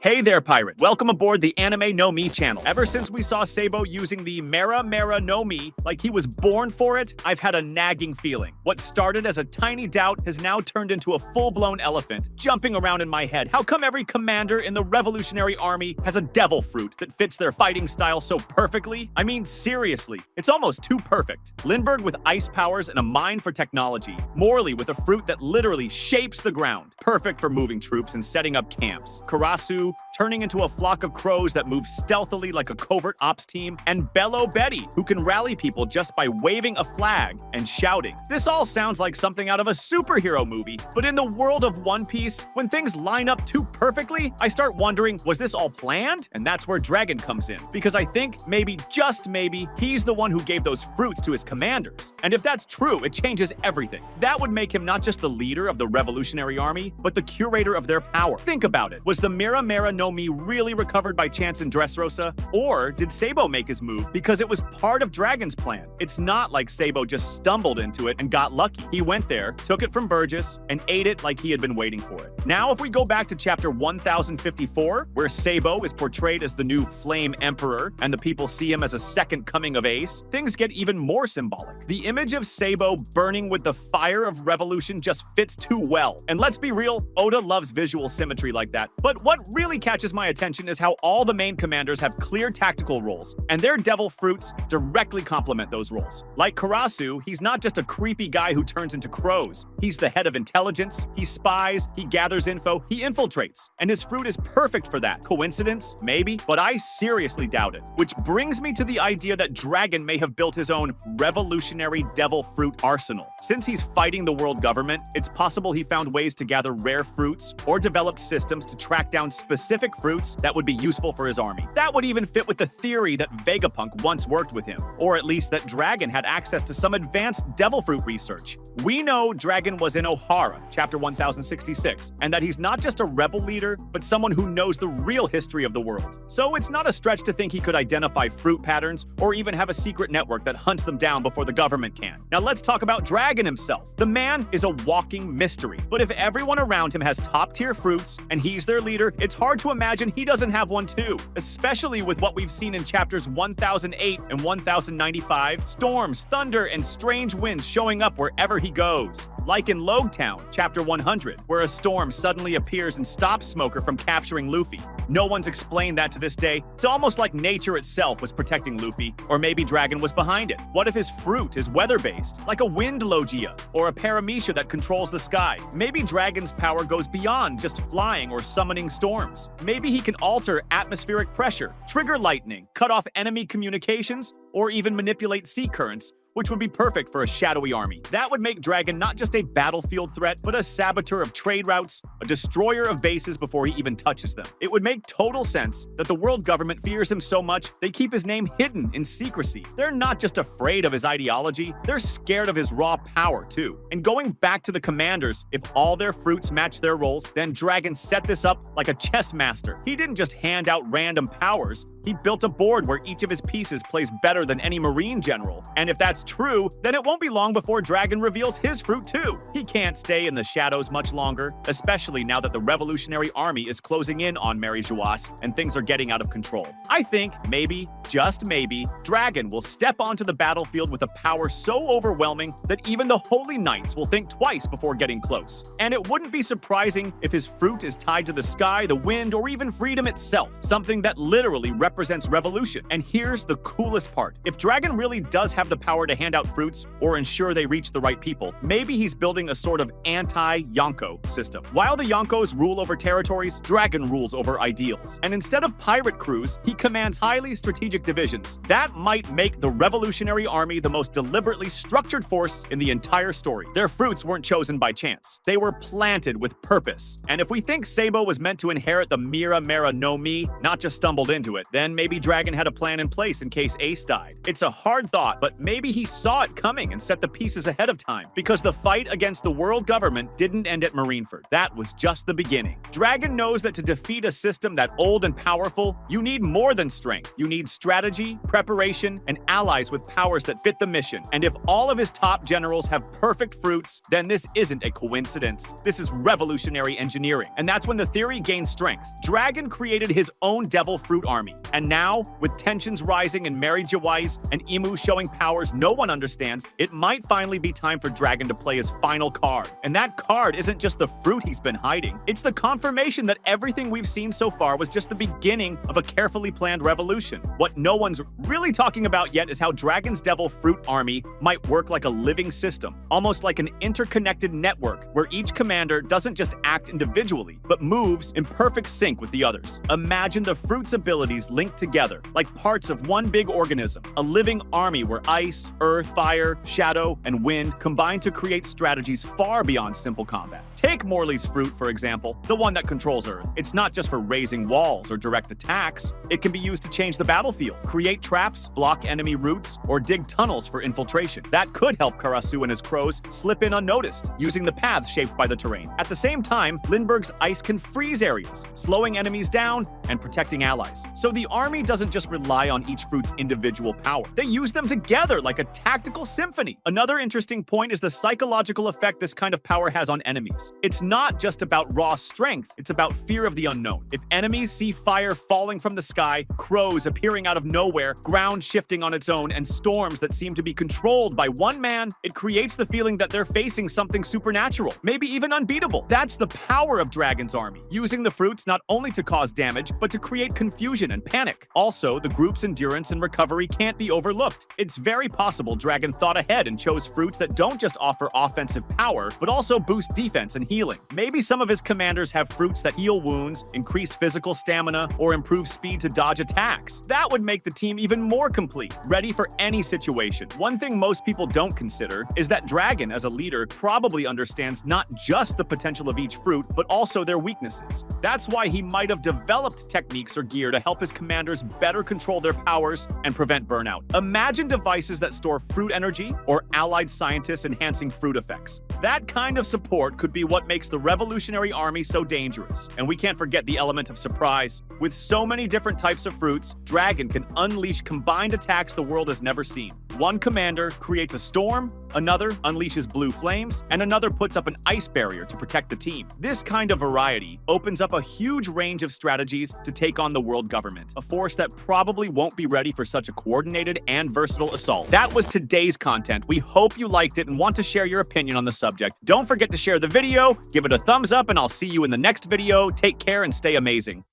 Hey there, pirates! Welcome aboard the Anime No Mi channel. Ever since we saw Sabo using the Mera no Mi like he was born for it, I've had a nagging feeling. What started as a tiny doubt has now turned into a full-blown elephant, jumping around in my head. How come every commander in the Revolutionary Army has a devil fruit that fits their fighting style so perfectly? I mean, seriously, it's almost too perfect. Lindbergh with ice powers and a mind for technology. Morley with a fruit that literally shapes the ground. Perfect for moving troops and setting up camps. Karasu turning into a flock of crows that move stealthily like a covert ops team, and Bello Betty, who can rally people just by waving a flag and shouting. This all sounds like something out of a superhero movie, but in the world of One Piece, when things line up too perfectly, I start wondering, was this all planned? And that's where Dragon comes in, because I think maybe, just maybe, he's the one who gave those fruits to his commanders. And if that's true, it changes everything. That would make him not just the leader of the Revolutionary Army, but the curator of their power. Think about it. Was the Mera no Mi really recovered by chance in Dressrosa? Or did Sabo make his move because it was part of Dragon's plan? It's not like Sabo just stumbled into it and got lucky. He went there, took it from Burgess, and ate it like he had been waiting for it. Now, if we go back to chapter 1054, where Sabo is portrayed as the new Flame Emperor, and the people see him as a second coming of Ace, things get even more symbolic. The image of Sabo burning with the fire of revolution just fits too well. And let's be real, Oda loves visual symmetry like that. But what really catches my attention is how all the main commanders have clear tactical roles, and their devil fruits directly complement those roles. Like Karasu, he's not just a creepy guy who turns into crows. He's the head of intelligence, he spies, he gathers info, he infiltrates, and his fruit is perfect for that. Coincidence? Maybe, but I seriously doubt it. Which brings me to the idea that Dragon may have built his own revolutionary devil fruit arsenal. Since he's fighting the world government, it's possible he found ways to gather rare fruits or developed systems to track down specific fruits that would be useful for his army. That would even fit with the theory that Vegapunk once worked with him, or at least that Dragon had access to some advanced devil fruit research. We know Dragon was in Ohara, chapter 1066, and that he's not just a rebel leader, but someone who knows the real history of the world. So it's not a stretch to think he could identify fruit patterns or even have a secret network that hunts them down before the government can. Now let's talk about Dragon himself. The man is a walking mystery, but if everyone around him has top-tier fruits and he's their leader, it's hard to imagine he doesn't have one too, especially with what we've seen in chapters 1008 and 1095, storms, thunder, and strange winds showing up wherever he goes. Like in Logtown, chapter 100, where a storm suddenly appears and stops Smoker from capturing Luffy. No one's explained that to this day. It's almost like nature itself was protecting Luffy, or maybe Dragon was behind it. What if his fruit is weather-based, like a wind Logia, or a Paramecia that controls the sky? Maybe Dragon's power goes beyond just flying or summoning storms. Maybe he can alter atmospheric pressure, trigger lightning, cut off enemy communications, or even manipulate sea currents, which would be perfect for a shadowy army. That would make Dragon not just a battlefield threat, but a saboteur of trade routes, a destroyer of bases before he even touches them. It would make total sense that the world government fears him so much they keep his name hidden in secrecy. They're not just afraid of his ideology, they're scared of his raw power too. And going back to the commanders, if all their fruits match their roles, then Dragon set this up like a chess master. He didn't just hand out random powers, he built a board where each of his pieces plays better than any Marine general. And if that's true, then it won't be long before Dragon reveals his fruit too. He can't stay in the shadows much longer, especially now that the Revolutionary Army is closing in on Mary Geoise and things are getting out of control. I think maybe, just maybe, Dragon will step onto the battlefield with a power so overwhelming that even the Holy Knights will think twice before getting close. And it wouldn't be surprising if his fruit is tied to the sky, the wind, or even freedom itself, something that literally represents revolution. And here's the coolest part. If Dragon really does have the power to hand out fruits or ensure they reach the right people, maybe he's building a sort of anti-Yonko system. While the Yonkos rule over territories, Dragon rules over ideals. And instead of pirate crews, he commands highly strategic divisions. That might make the Revolutionary Army the most deliberately structured force in the entire story. Their fruits weren't chosen by chance. They were planted with purpose. And if we think Sabo was meant to inherit the Mera no Mi, not just stumbled into it, then maybe Dragon had a plan in place in case Ace died. It's a hard thought, but maybe he saw it coming and set the pieces ahead of time, because the fight against the world government didn't end at Marineford. That was just the beginning. Dragon knows that to defeat a system that old and powerful, you need more than strength. You need strategy. strategy, preparation, and allies with powers that fit the mission. And if all of his top generals have perfect fruits, then this isn't a coincidence. This is revolutionary engineering. And that's when the theory gained strength. Dragon created his own devil fruit army. And now, with tensions rising in Mary Jawais and Emu showing powers no one understands, it might finally be time for Dragon to play his final card. And that card isn't just the fruit he's been hiding. It's the confirmation that everything we've seen so far was just the beginning of a carefully planned revolution. What no one's really talking about yet is how Dragon's devil fruit army might work like a living system, almost like an interconnected network where each commander doesn't just act individually, but moves in perfect sync with the others. Imagine the fruit's abilities linked together, like parts of one big organism, a living army where ice, earth, fire, shadow, and wind combine to create strategies far beyond simple combat. Take Morley's fruit, for example, the one that controls Earth. It's not just for raising walls or direct attacks. It can be used to change the battlefield, create traps, block enemy routes, or dig tunnels for infiltration. That could help Karasu and his crows slip in unnoticed, using the paths shaped by the terrain. At the same time, Lindbergh's ice can freeze areas, slowing enemies down and protecting allies. So the army doesn't just rely on each fruit's individual power. They use them together like a tactical symphony. Another interesting point is the psychological effect this kind of power has on enemies. It's not just about raw strength, it's about fear of the unknown. If enemies see fire falling from the sky, crows appearing out of nowhere, ground shifting on its own, and storms that seem to be controlled by one man, it creates the feeling that they're facing something supernatural, maybe even unbeatable. That's the power of Dragon's army, using the fruits not only to cause damage, but to create confusion and panic. Also, the group's endurance and recovery can't be overlooked. It's very possible Dragon thought ahead and chose fruits that don't just offer offensive power, but also boost defense and healing. Maybe some of his commanders have fruits that heal wounds, increase physical stamina, or improve speed to dodge attacks. That would make the team even more complete, ready for any situation. One thing most people don't consider is that Dragon, as a leader, probably understands not just the potential of each fruit, but also their weaknesses. That's why he might have developed techniques or gear to help his commanders better control their powers and prevent burnout. Imagine devices that store fruit energy or allied scientists enhancing fruit effects. That kind of support could be what makes the Revolutionary Army so dangerous. And we can't forget the element of surprise. With so many different types of fruits, Dragon can unleash combined attacks the world has never seen. One commander creates a storm, another unleashes blue flames, and another puts up an ice barrier to protect the team. This kind of variety opens up a huge range of strategies to take on the world government, a force that probably won't be ready for such a coordinated and versatile assault. That was today's content. We hope you liked it and want to share your opinion on the subject. Don't forget to share the video, give it a thumbs up, and I'll see you in the next video. Take care and stay amazing.